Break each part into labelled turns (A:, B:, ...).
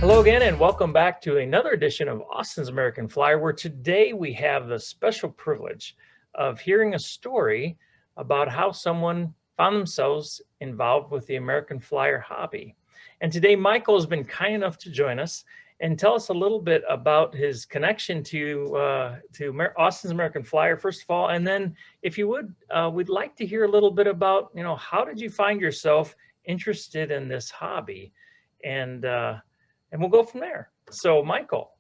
A: Hello again, and welcome back to another edition of Austin's American Flyer, where today we have the special privilege of hearing a story about how someone found themselves involved with the American Flyer hobby. And today, Michael has been kind enough to join us and tell us a little bit about his connection to Austin's American Flyer, first of all, and then, if you would, we'd like to hear a little bit about, how did you find yourself interested in this hobby, and we'll go from there. So, Michael,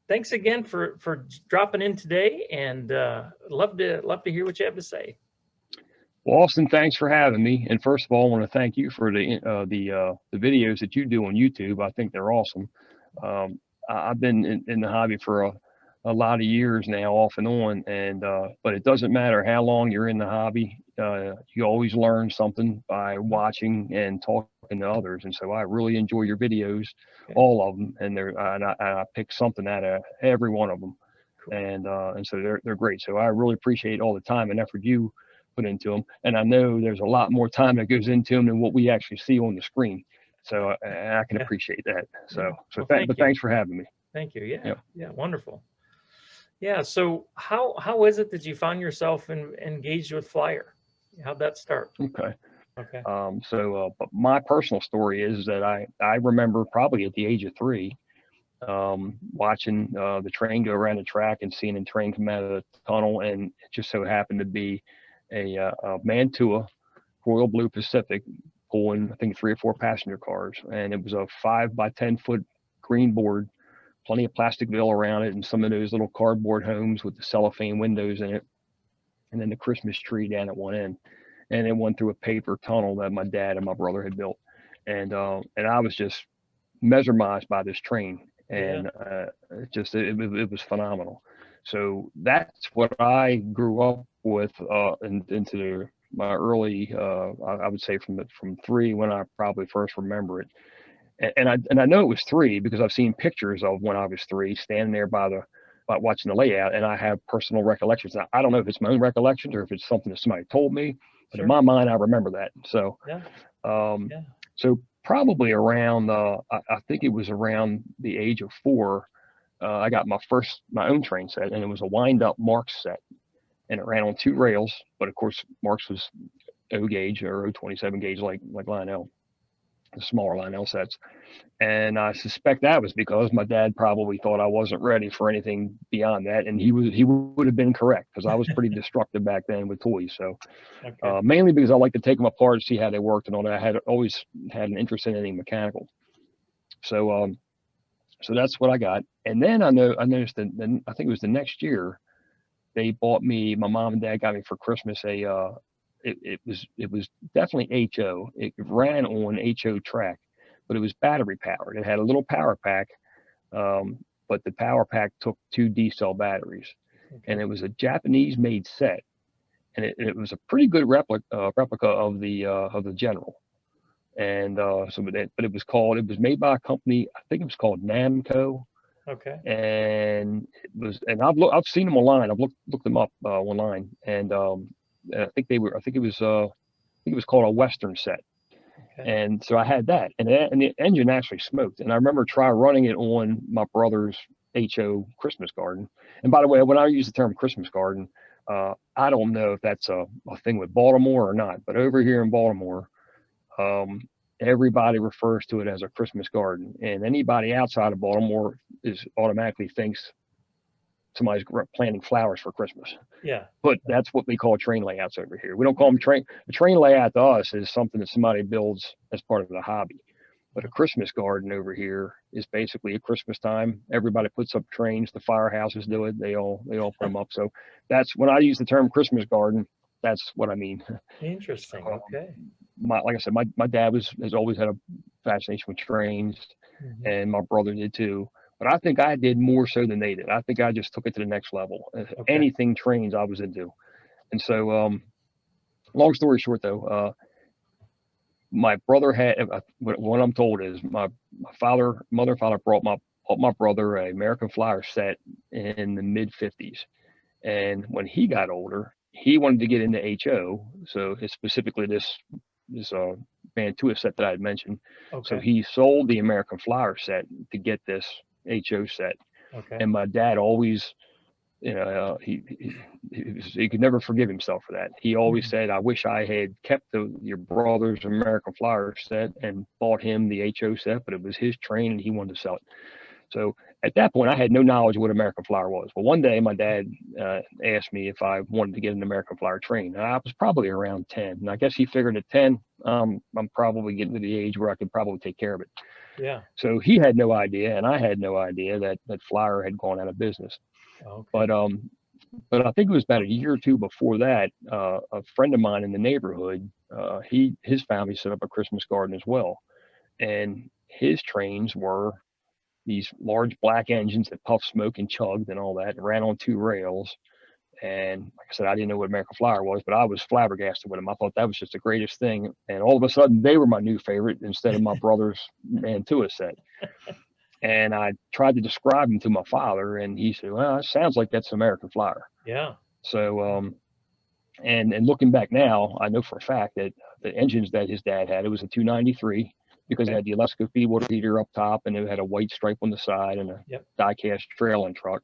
A: thanks again for dropping in today, and love to hear what you have to say.
B: Well, Austin, thanks for having me. And first of all, I want to thank you for the videos that you do on YouTube. I think they're awesome. I've been in the hobby for a lot of years now, off and on, and but it doesn't matter how long you're in the hobby. You always learn something by watching and talking to others. And so I really enjoy your videos, all of them, and I pick something out of every one of them, and so they're great. So I really appreciate all the time and effort you put into them, and I know there's a lot more time that goes into them than what we actually see on the screen. So I can appreciate that. So thanks for having me.
A: Thank you. Yeah, wonderful. Yeah. So how is it that you found yourself engaged with Flyer? How'd that start?
B: Okay.
A: Okay.
B: But my personal story is that I remember probably at the age of 3, watching the train go around the track and seeing the train come out of the tunnel, and it just so happened to be a Mantua Royal Blue Pacific pulling, I think, 3 or 4 passenger cars, and it was a 5 by 10 foot green board, plenty of plastic veil around it, and some of those little cardboard homes with the cellophane windows in it, and then the Christmas tree down at one end, and it went through a paper tunnel that my dad and my brother had built, and I was just mesmerized by this train, and it was phenomenal. So that's what I grew up with into my early, I would say from 3, when I probably first remember it. And I know it was 3 because I've seen pictures of when I was 3 standing there by watching the layout, and I have personal recollections. Now, I don't know if it's my own recollections or if it's something that somebody told me, but in my mind, I remember that. So, so probably around, I think it was around the age of 4, I got my own train set, and it was a wind-up Marks set, and it ran on 2 rails. But of course, Marks was O gauge or 027 gauge, like Lionel, the smaller Lionel sets. And I suspect that was because my dad probably thought I wasn't ready for anything beyond that, and he would have been correct, because I was pretty destructive back then with toys. So mainly because I like to take them apart and see how they worked and all that. I had always had an interest in anything mechanical. So so that's what I got. And then I noticed that then I think it was the next year, they bought me, my mom and dad got me for Christmas it was definitely HO. It ran on HO track, but it was battery powered. It had a little power pack, but the power pack took 2 D-cell batteries, and it was a Japanese made set, and it was a pretty good replica of the General. And but it was made by a company, I think it was called Namco.
A: Okay.
B: And I've seen them online. I've looked them up online, and I think it was called a Western set. Okay. And so I had that, and the engine actually smoked. And I remember running it on my brother's HO Christmas garden. And by the way, when I use the term Christmas garden, I don't know if that's a thing with Baltimore or not, but over here in Baltimore, everybody refers to it as a Christmas garden, and anybody outside of Baltimore automatically thinks somebody's planting flowers for Christmas.
A: Yeah.
B: But that's what we call train layouts over here. We don't call them train. A train layout to us is something that somebody builds as part of the hobby. But a Christmas garden over here is basically at Christmas time. Everybody puts up trains. The firehouses do it. They all put them up. So that's when I use the term Christmas garden. That's what I mean.
A: Interesting. Okay.
B: Like I said, my dad has always had a fascination with trains, and my brother did too. But I think I did more so than they did. I think I just took it to the next level. Anything trains I was into. And so, long story short, though, my brother had, what I'm told is my mother and father bought my brother an American Flyer set in the mid 50s. And when he got older, he wanted to get into HO. So it's specifically this Mantua set that I had mentioned. So
A: Okay.
B: he sold the American Flyer set to get this HO set.
A: Okay.
B: And my dad always, he could never forgive himself for that. He always
A: Mhm.
B: said, "I wish I had kept your brother's American Flyer set and bought him the HO set, but it was his train and he wanted to sell it." So at that point, I had no knowledge of what American Flyer was. But one day, my dad asked me if I wanted to get an American Flyer train. And I was probably around 10, and I guess he figured at 10, I'm probably getting to the age where I could probably take care of it.
A: Yeah.
B: So he had no idea, and I had no idea that Flyer had gone out of business.
A: Okay.
B: But I think it was about a year or two before that, a friend of mine in the neighborhood, his family set up a Christmas garden as well, and his trains were these large black engines that puffed smoke and chugged and all that, and ran on two rails. And like I said, I didn't know what American Flyer was, but I was flabbergasted with them. I thought that was just the greatest thing. And all of a sudden, they were my new favorite instead of my brother's Mantua set. And I tried to describe them to my father, and he said, "Well, it sounds like that's American Flyer."
A: Yeah.
B: So, and looking back now, I know for a fact that the engines that his dad had, it was a 293 because it
A: Okay.
B: had the Alesco feed water heater up top, and it had a white stripe on the side and a
A: Yep.
B: die-cast trailing truck.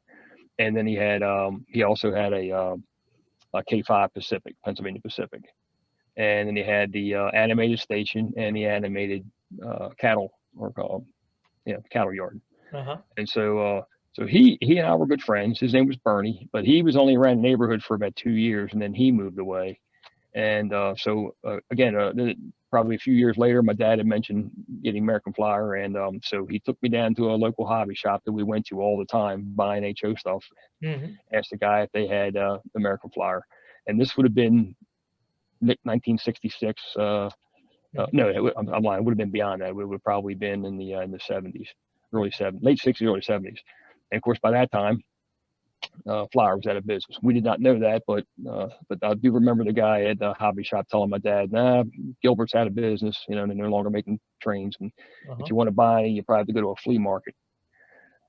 B: And then he also had a K5 Pacific, Pennsylvania Pacific, and then he had the animated station and the animated cattle or cattle yard.
A: Uh-huh.
B: And so he and I were good friends. His name was Bernie, but he was only around the neighborhood for about 2 years, and then he moved away. And again, probably a few years later, my dad had mentioned getting American Flyer, and so he took me down to a local hobby shop that we went to all the time, buying HO stuff.
A: Hmm.
B: Asked the guy if they had American Flyer, and this would have been 1966.
A: Hmm.
B: No, I'm lying. It would have been beyond that. It would have probably been in the 70s, late 60s, early 70s. And of course, by that time, Flyer was out of business. We did not know that, but I do remember the guy at the hobby shop telling my dad, "Nah, Gilbert's out of business. They're no longer making trains, and if
A: Uh-huh.
B: you want to buy, you probably have to go to a flea market."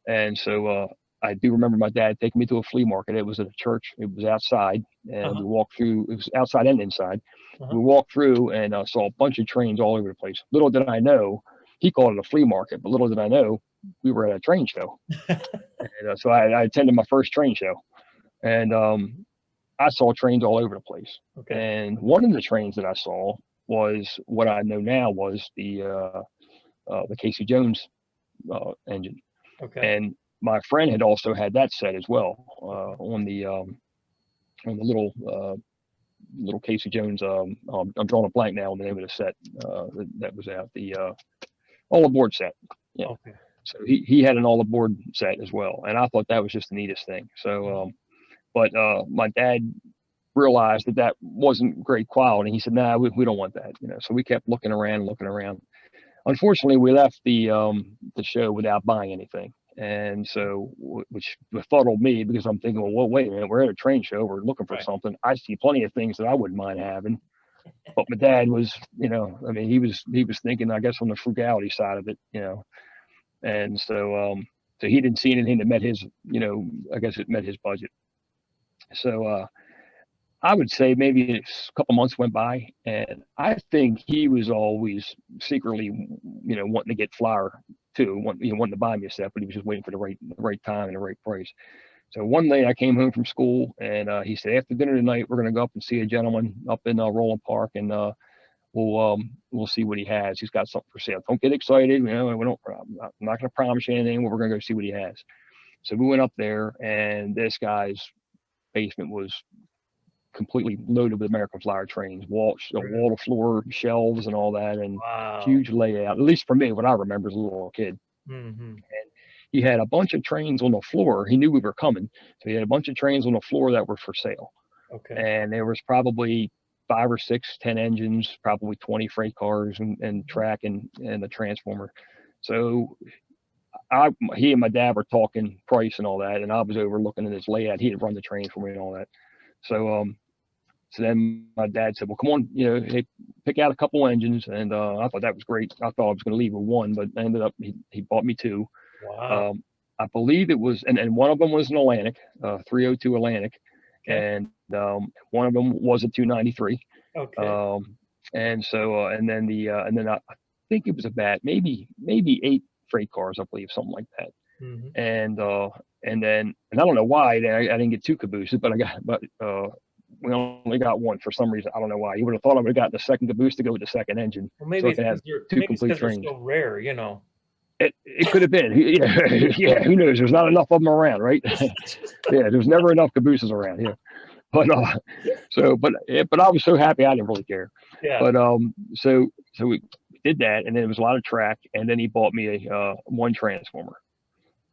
B: And so I do remember my dad taking me to a flea market. It was at a church. It was outside, and we
A: Uh-huh.
B: walked through. It was outside and inside.
A: Uh-huh.
B: We walked through and saw a bunch of trains all over the place. Little did I know, he called it a flea market, but little did I know, we were at a train show. And so I attended my first train show, and I saw trains all over the place.
A: Okay.
B: And one of the trains that I saw was what I know now was the Casey Jones engine.
A: Okay.
B: And my friend had also had that set as well on the little Casey Jones. I'm drawing a blank now on the name of the set that was out, the all aboard set. Yeah.
A: Okay.
B: So he had an all aboard set as well, and I thought that was just the neatest thing. So, but my dad realized that wasn't great quality. He said, "Nah, we don't want that." So we kept looking around, looking around. Unfortunately, we left the show without buying anything, and so which befuddled me because I'm thinking, well, wait a minute, we're at a train show, we're looking for
A: Right.
B: something. I see plenty of things that I wouldn't mind having, but my dad was, I mean, he was thinking, I guess, on the frugality side of it. And so he didn't see anything that met his, I guess it met his budget. So I would say maybe a couple months went by, and I think he was always secretly, wanting to get Flyer too, wanting to buy me a set, but he was just waiting for the right time and the right price. So one day I came home from school, and he said, "After dinner tonight, we're going to go up and see a gentleman up in Roland Park, and we'll see what he has. He's got something for sale. Don't get excited, we don't. I'm not going to promise you anything, but we're going to go see what he has." So we went up there, and this guy's basement was completely loaded with American Flyer trains, wall to floor shelves and all that, and
A: Wow.
B: huge layout. At least for me, what I remember as a little kid.
A: Hmm.
B: And he had a bunch of trains on the floor. He knew we were coming, so he had a bunch of trains on the floor that were for sale.
A: Okay.
B: And there was probably 5 or 6, 10 engines, probably 20 freight cars and track and a transformer. So he and my dad were talking price and all that, and I was over looking at his layout. He had run the trains for me and all that. So then my dad said, "Well, come on, hey, pick out a couple engines." And I thought that was great. I thought I was going to leave with one, but I ended up he bought me 2.
A: Wow.
B: I believe it was, and one of them was an Atlantic, 302 Atlantic,
A: Okay.
B: and one of them was a 293.
A: Okay.
B: And so, and then I think it was about maybe 8 freight cars, I believe, something like that.
A: Mm-hmm.
B: And I don't know why I didn't get 2 cabooses, but we only got one for some reason. I don't know why. You would have thought I would have gotten the second caboose to go with the second engine,
A: Well,
B: so
A: maybe
B: I
A: it's
B: could have
A: because they're
B: 2 complete trains.
A: so rare, you know.
B: It could have been, yeah, yeah. Who knows? There's not enough of them around, right? Yeah, there's never enough cabooses around here. But but I was so happy I didn't really care.
A: Yeah.
B: But so we did that, and then it was a lot of track, and then he bought me a one transformer,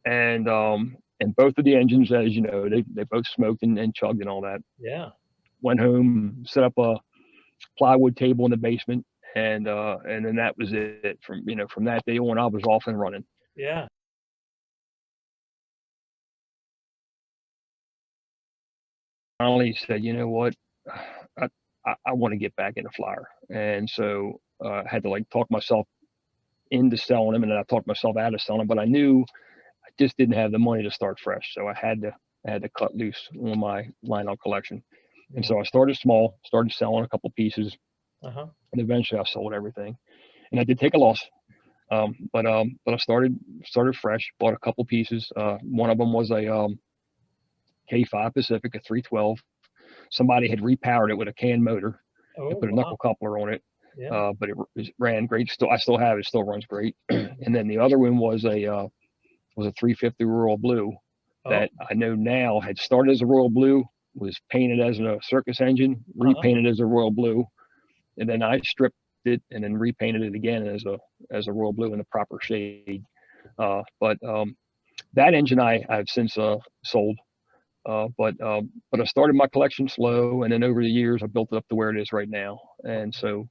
B: and both of the engines, as you know, they both smoked and chugged and all that.
A: Yeah.
B: Went home, set up a plywood table in the basement, and then that was it. From that day on, I was off and running.
A: Yeah.
B: Finally said, you know what, I want to get back into flyer, and so I had to like talk myself into selling them, and then I talked myself out of selling them. But I knew I just didn't have the money to start fresh, so I had to cut loose on my line-out collection. And
A: Yeah.
B: so I started small, started selling a couple pieces,
A: Uh-huh.
B: and eventually I sold everything. And I did take a loss, but I started fresh. Bought a couple pieces. One of them was a K5 Pacific, a 312. Somebody had repowered it with a can motor
A: Oh,
B: and put a
A: wow.
B: knuckle coupler on it.
A: Yeah.
B: But it ran great. I still have it. Still runs great. And then the other one was a 350 Royal Blue
A: Oh.
B: that I know now had started as a Royal Blue, was painted as a circus engine,
A: Uh-huh.
B: repainted as a Royal Blue, and then I stripped it and then repainted it again as a Royal Blue in the proper shade. But that engine I've since sold. But I started my collection slow, and then over the years I built it up to where it is right now. And so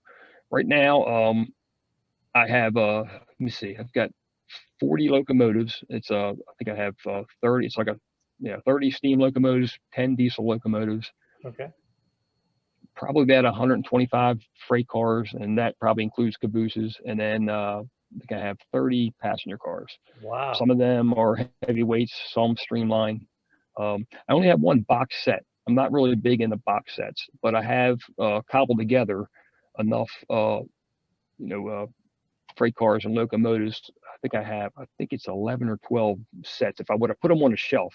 B: right now I have let me see, I've got 40 locomotives. I think I have 30. It's like 30 steam locomotives, 10 diesel locomotives,
A: Okay.
B: probably about 125 freight cars, and that probably includes cabooses. And then I think I have 30 passenger cars.
A: Wow.
B: Some of them are heavyweights, some streamlined. I only have one box set. I'm not really big into box sets, but I have cobbled together enough, freight cars and locomotives. I think it's 11 or 12 sets. If I would have put them on a shelf,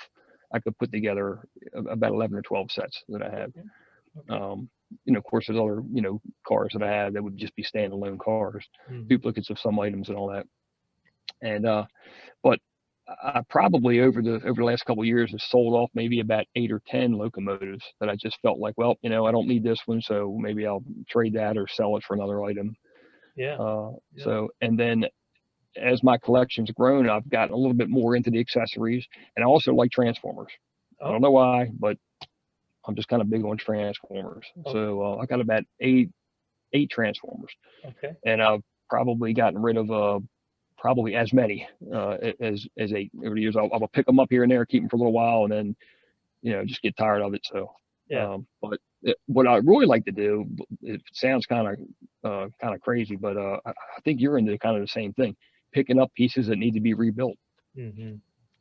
B: I could put together about 11 or 12 sets that I have.
A: Okay. Okay.
B: Of course, there's other, cars that I have that would just be standalone cars,
A: Mhm.
B: duplicates of some items and all that. And, but I probably over the last couple of years have sold off maybe about 8 or 10 locomotives that I just felt like, well, I don't need this one, so maybe I'll trade that or sell it for another item.
A: Yeah. Yeah.
B: So, and then as my collection's grown, I've gotten a little bit more into the accessories, and I also like transformers. I
A: Oh,
B: don't know why, but I'm just kind of big on transformers.
A: okay.
B: So I got about eight transformers,
A: Okay.
B: and I've probably gotten rid of probably as many as 8 over the years. I'll pick them up here and there, keep them for a little while, and then just get tired of it. So,
A: Yeah.
B: but what I really like to do, it sounds kind of crazy, but I think you're into kind of the same thing, picking up pieces that need to be rebuilt,
A: Mm-hmm.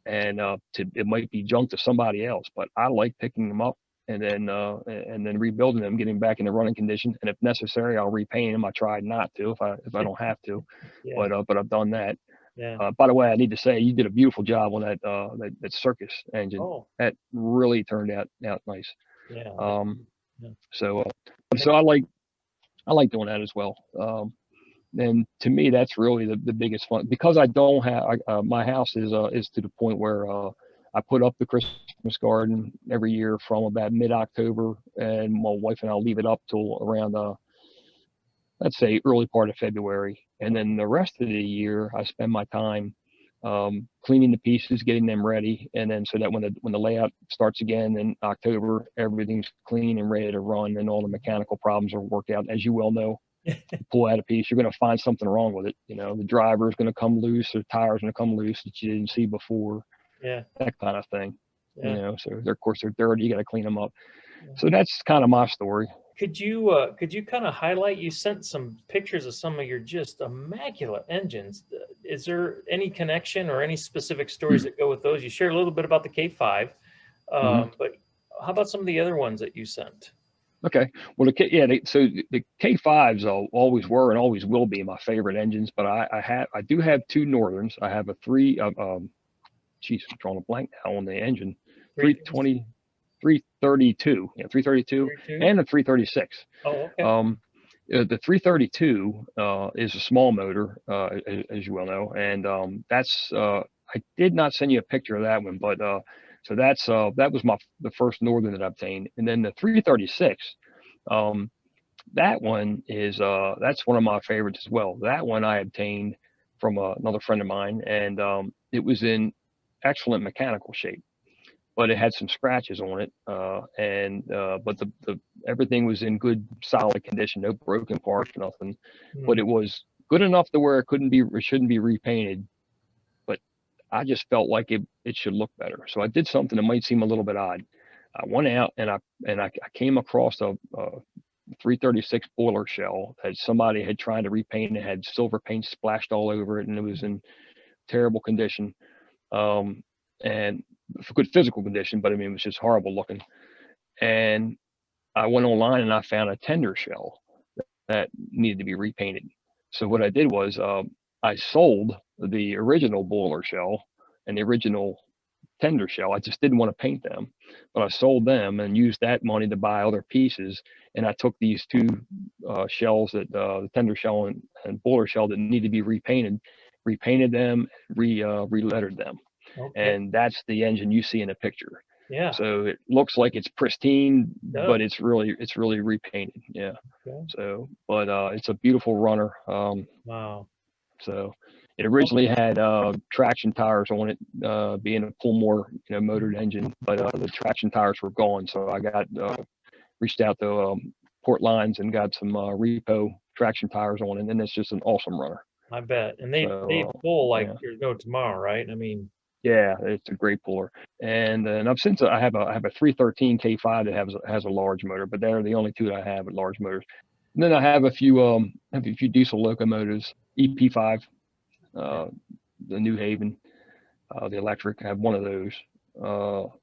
B: and it might be junk to somebody else, but I like picking them up and then rebuilding them, getting back in the running condition, and if necessary, I'll repaint them. I tried not to if I don't have to,
A: Yeah.
B: but I've done that.
A: Yeah.
B: By the way, I need to say you did a beautiful job on that circus engine.
A: Oh,
B: That really turned out nice.
A: yeah.
B: Um,
A: Yeah.
B: so I like doing that as well. And to me, that's really the biggest fun, because I don't have my house is to the point where I put up the Christmas garden every year from about mid-October, and my wife and I'll leave it up till around let's say early part of February, and then the rest of the year I spend my time cleaning the pieces, getting them ready, and then so that when the layout starts again in October, everything's clean and ready to run, and all the mechanical problems are worked out. As you well know, you pull out a piece, you're going to find something wrong with it. The driver is going to come loose, the tire's going to come loose that you didn't see before,
A: Yeah.
B: that kind of thing.
A: Yeah.
B: So of course they're dirty, you got to clean them up.
A: Yeah.
B: So that's kind of my story.
A: Could you kind of highlight? You sent some pictures of some of your just immaculate engines. Is there any connection or any specific stories that go with those? You shared a little bit about the K5,
B: Mm-hmm.
A: but how about some of the other ones that you sent?
B: Okay. Well, so the K5s always were and always will be my favorite engines, but I do have two Northerns. I have a geez, I'm drawing a blank now on the engine, 320, 332, 332,
A: 32?
B: and the 336.
A: Oh, okay.
B: The 332 is a small motor, as you well know, and that's I did not send you a picture of that one, but so that was the first Northern that I obtained, and then the 336. That one is that's one of my favorites as well. That one I obtained from another friend of mine, and it was in excellent mechanical shape, but it had some scratches on it, but the everything was in good solid condition, no broken parts, nothing. But it was good enough to where it shouldn't be repainted. But I just felt like it should look better, so I did something that might seem a little bit odd. I went out and I came across a 336 boiler shell that somebody had tried to repaint. It had silver paint splashed all over it, and it was in terrible condition. And for good physical condition, but I mean, it was just horrible looking. And I went online and I found a tender shell that needed to be repainted. So what I did was I sold the original boiler shell and the original tender shell. I just didn't want to paint them, but I sold them and used that money to buy other pieces. And I took these two shells that the tender shell and boiler shell that need to be repainted them, re-lettered them.
A: Okay.
B: And that's the engine you see in the picture.
A: Yeah.
B: So it looks like it's pristine,
A: It
B: but
A: does.
B: it's really repainted. Yeah.
A: Okay.
B: So, but it's a beautiful runner.
A: Wow.
B: So it originally had traction tires on it, being a Pullmore, motored engine, but the traction tires were gone. So I got reached out to Port Lines and got some repo traction tires on it, and it's just an awesome runner.
A: I bet. And they
B: So
A: pull like
B: yeah.
A: there's no tomorrow, right? I mean,
B: Yeah, it's a great puller. And I've since I have a 313 K5 that has a large motor, but they're the only two that I have with large motors. And then I have a few diesel locomotives, EP5, the New Haven, the electric. I have one of those.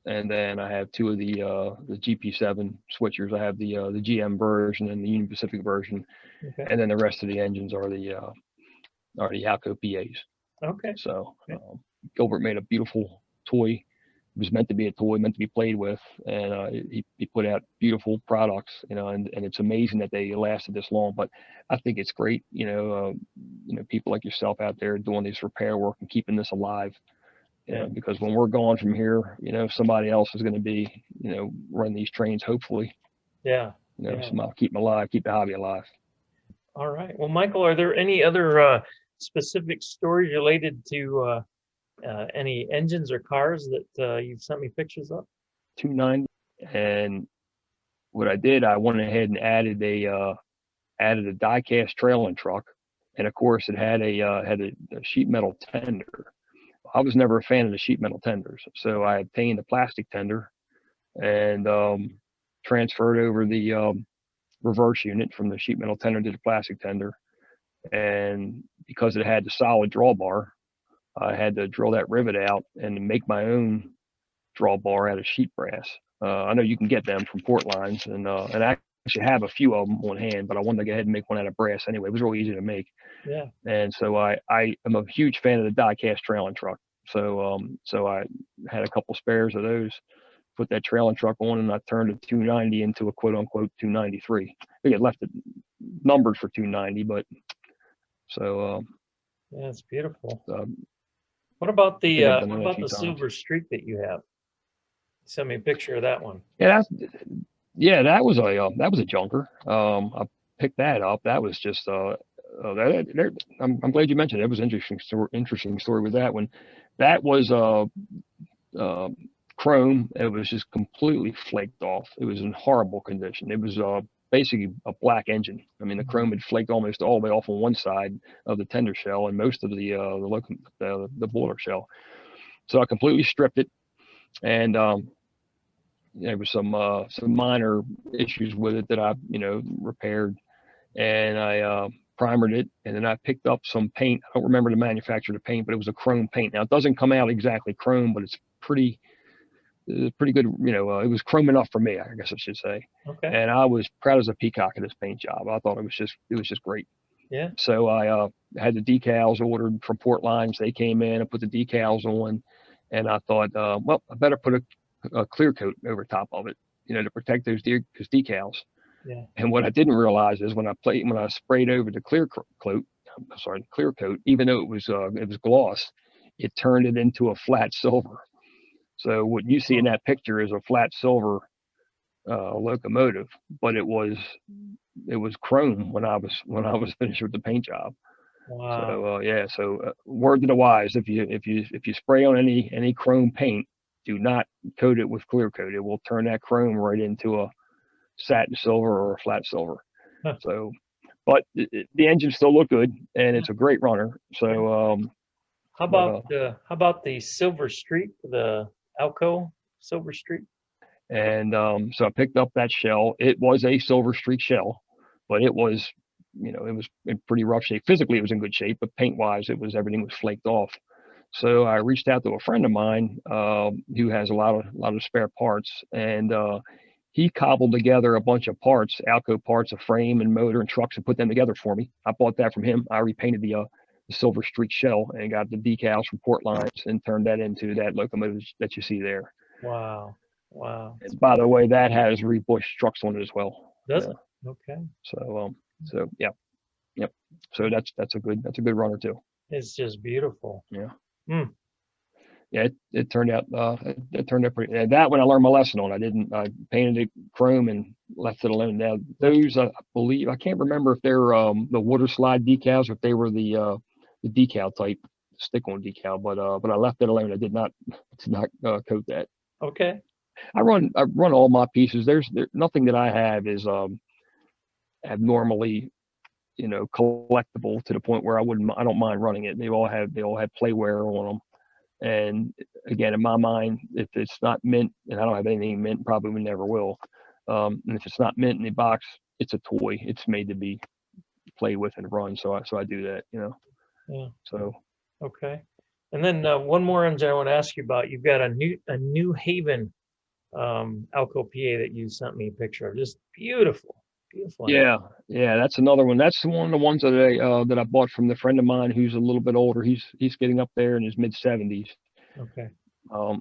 B: And then I have two of the GP7 switchers. I have the GM version and the Union Pacific version,
A: okay.
B: and then the rest of the engines are the Alco PAs.
A: Okay.
B: So
A: Okay.
B: Gilbert made a beautiful toy. It was meant to be a toy, meant to be played with, and he put out beautiful products, and it's amazing that they lasted this long. But I think it's great, people like yourself out there doing this repair work and keeping this alive.
A: Yeah.
B: Because when we're gone from here, somebody else is going to be, running these trains, hopefully.
A: Yeah. Yeah.
B: So keep them alive, keep the hobby alive.
A: All right. Well, Michael, are there any other specific stories related to any engines or cars that you've sent me pictures of?
B: 290, and what I did, I went ahead and added a die-cast trailing truck, and of course it had a sheet metal tender. I was never a fan of the sheet metal tenders, so I obtained a plastic tender and transferred over the reverse unit from the sheet metal tender to the plastic tender. And because it had the solid drawbar, I had to drill that rivet out and make my own drawbar out of sheet brass. I know you can get them from Port Lines, and I actually have a few of them on hand, but I wanted to go ahead and make one out of brass anyway. It was really easy to make.
A: Yeah.
B: And so I am a huge fan of the die-cast trailing truck. So I had a couple spares of those, put that trailing truck on, and I turned a 290 into a quote-unquote 293. I think it left it numbered for 290, but so
A: Yeah, it's beautiful.
B: I
A: What about
B: think I've done
A: what
B: that a
A: about
B: few
A: the
B: times.
A: Silver Streak that you have? Send me a picture of that one.
B: Yeah, that was a junker. I picked that up. That was just I'm glad you mentioned it. It was interesting story with that one. That was chrome. It was just completely flaked off. It was in horrible condition. It was basically a black engine. I mean, the chrome had flaked almost all the way off on one side of the tender shell and most of the boiler shell. So I completely stripped it, and there was some minor issues with it that I repaired, and I primered it, and then I picked up some paint. I don't remember the manufacturer of the paint, but it was a chrome paint. Now it doesn't come out exactly chrome, but it's was pretty good. It was chrome enough for me, I guess I should say.
A: Okay.
B: And I was proud as a peacock of this paint job. I thought it was just great.
A: Yeah.
B: So I had the decals ordered from Port Lines. They came in and put the decals on, and I thought, well, I better put a clear coat over top of it, to protect those decals.
A: Yeah.
B: And what I didn't realize is when I sprayed over the clear coat, even though it was gloss, it turned it into a flat silver. So what you see in that picture is a flat silver locomotive, but it was chrome when I was finished with the paint job.
A: Wow.
B: So yeah, so word to the wise: if you spray on any chrome paint, do not coat it with clear coat. It will turn that chrome right into a satin silver or a flat silver.
A: Huh.
B: So, but the engine still looked good, and it's a great runner. So
A: how about the Silver Streak, the Alco Silver Streak?
B: And so I picked up that shell. It was a Silver Streak shell, but it was in pretty rough shape. Physically, it was in good shape, but paint wise, everything was flaked off. So I reached out to a friend of mine who has a lot of spare parts, and he cobbled together a bunch of parts, Alco parts, a frame and motor and trucks, and put them together for me. I bought that from him. I repainted the Silver Streak shell and got the decals from Port Lines and turned that into that locomotive that you see there.
A: Wow. Wow.
B: And by the way, that has Reed Bush trucks on it as well.
A: Does it? Okay.
B: So yeah, yep. So that's a good runner too.
A: It's just beautiful.
B: Yeah.
A: Hmm.
B: Yeah, it turned out pretty. That one I learned my lesson on. I painted it chrome and left it alone. Now those I believe, I can't remember if they're the water slide decals or if they were the decal type stick-on decal, but I left it alone. I did not coat that.
A: Okay.
B: I run all my pieces. There's nothing that I have is abnormally collectible to the point where I don't mind running it. They all have playware on them. And again, in my mind, if it's not mint, and I don't have anything mint, probably never will. And if it's not mint in the box, it's a toy. It's made to be played with and run. So I do that.
A: Yeah.
B: So
A: okay. And then one more engine I want to ask you about. You've got a New Haven Alco PA that you sent me a picture of. Just beautiful.
B: Yeah, that's another one. That's one of the ones that I bought from the friend of mine who's a little bit older. He's getting up there in his mid 70s.
A: Okay.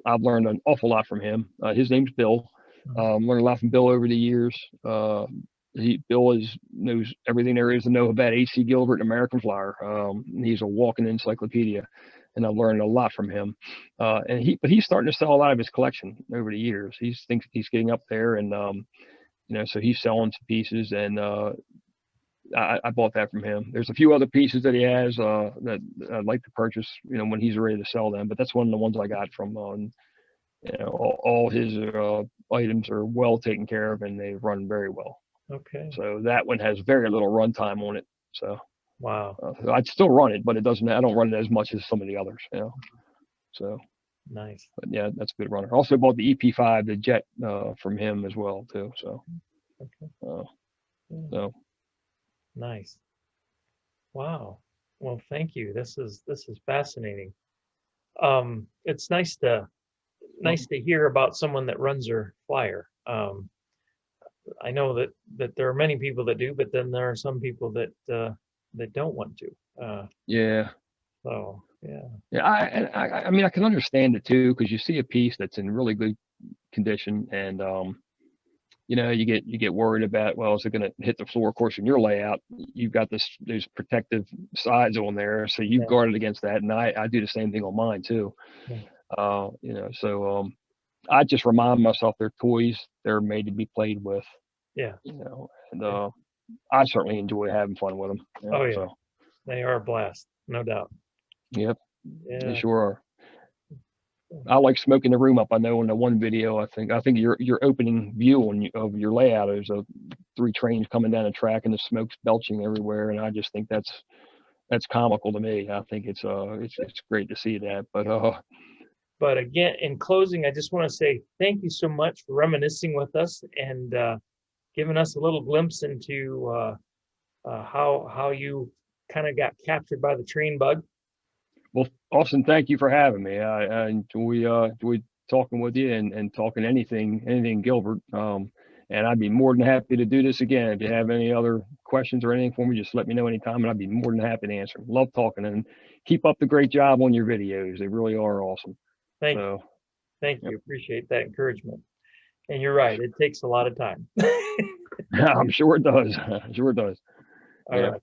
B: I've learned an awful lot from him. His name's Bill. Learned a lot from Bill over the years. Bill knows everything there is to know about A.C. Gilbert and American Flyer. He's a walking encyclopedia, and I've learned a lot from him. But he's starting to sell a lot of his collection over the years. He's getting up there, and so he's selling some pieces, and I bought that from him. There's a few other pieces that he has that I'd like to purchase, when he's ready to sell them. But that's one of the ones I got from. All his items are well taken care of, and they run very well.
A: Okay.
B: So that one has very little runtime on it. So
A: wow.
B: So I'd still run it, but it doesn't. I don't run it as much as some of the others. So
A: nice.
B: But yeah, that's a good runner. Also bought the EP5, the Jet, from him as well too. So.
A: Okay.
B: So.
A: Nice. Wow. Well, thank you. This is fascinating. It's nice to hear about someone that runs their flyer. I know that there are many people that do, but then there are some people that don't want to.
B: Yeah.
A: So yeah.
B: Yeah, I mean, I can understand it too, because you see a piece that's in really good condition, and you get worried about, well, is it going to hit the floor? Of course, in your layout, you've got those protective sides on there, so you've guarded against that, and I do the same thing on mine too. Yeah. So I just remind myself they're toys. They're made to be played with.
A: Yeah.
B: And I certainly enjoy having fun with them.
A: Oh yeah.
B: So.
A: They are a blast, no doubt.
B: Yep.
A: Yeah.
B: They sure are. I like smoking the room up. I know in the one video, I think your opening view of your layout is 3 trains coming down the track and the smoke's belching everywhere, and I just think that's comical to me. I think it's great to see that.
A: But again, in closing, I just want to say thank you so much for reminiscing with us and giving us a little glimpse into how you kind of got captured by the train bug.
B: Well, Austin, thank you for having me. I enjoy talking with you and talking anything Gilbert. And I'd be more than happy to do this again. If you have any other questions or anything for me, just let me know anytime, and I'd be more than happy to answer. Love talking, and keep up the great job on your videos. They really are awesome.
A: Thank you.
B: So,
A: Thank
B: yep.
A: you. Appreciate that encouragement. And you're right, it takes a lot of time.
B: I'm sure it does. I'm sure it does.
A: All
B: Yeah.
A: right.